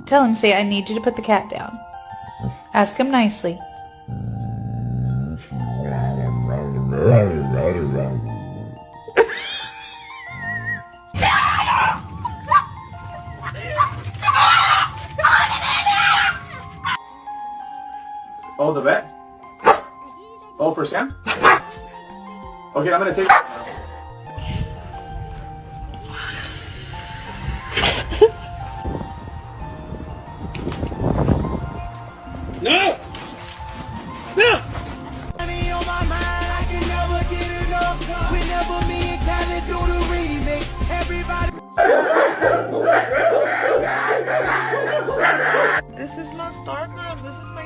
Tell him, say, I need you to put the cat down. Ask him nicely. Oh, the vet? Oh, for Sam? Okay, I'm gonna take... No! No! This is my Starbucks. This is my